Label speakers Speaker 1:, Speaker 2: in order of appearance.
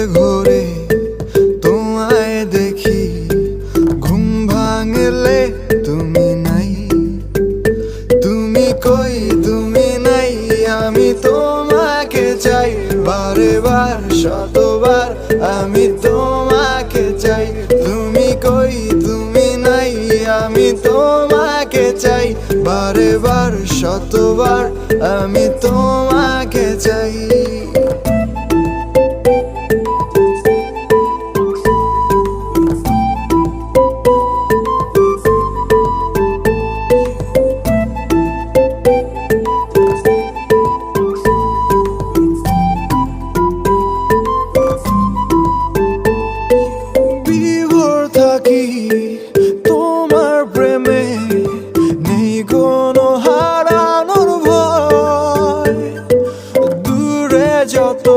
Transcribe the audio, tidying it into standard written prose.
Speaker 1: ঘুরে তোমায় দেখি, ঘুম ভাঙলে তুমি নাই। তুমি কই তুমি নাই, আমি তোমাকে চাই। বারে বার শতবার আমি তোমাকে চাই। তুমি কই তুমি নাই, আমি তোমাকে চাই। বারে বার শতবার আমি তোমাকে চাই।